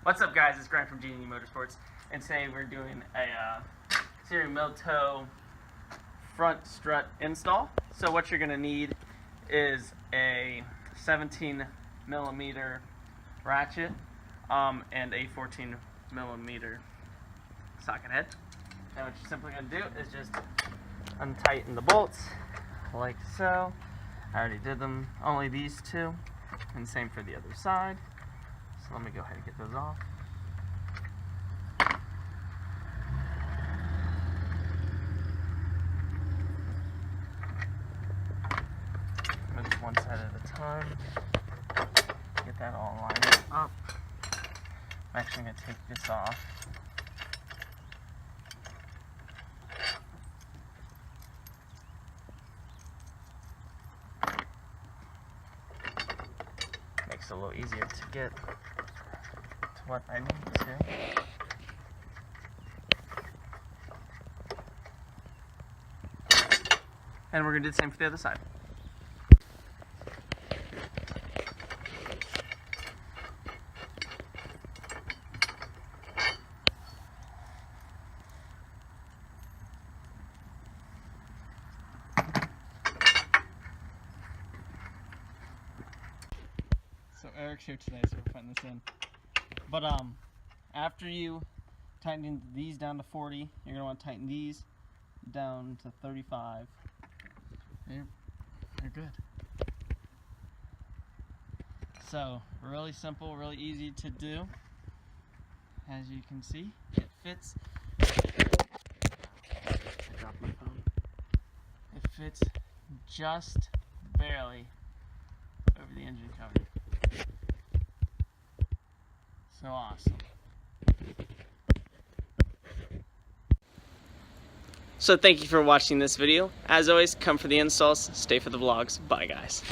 What's up, guys? It's Grant from jshy Motorsports, and today we're doing a Sirimoto front strut install. So what you're going to need is a 17 millimeter ratchet and a 14 millimeter socket head. And what you're simply going to do is just untighten the bolts like so. I already did them, only these two, and same for the other side. So let me go ahead and get those off. Move one side at a time. Get that all lined up. I'm actually going to take this off. Makes it a little easier to get to what I need to. And we're going to do the same for the other side. So Eric's here today, so we're putting this in. But after you tighten these down to 40, you're gonna want to tighten these down to 35. You're good. So really simple, really easy to do. As you can see, it fits. I dropped my phone. It fits just barely over the engine cover. So awesome. So thank you for watching this video. As always, come for the installs, stay for the vlogs. Bye, guys.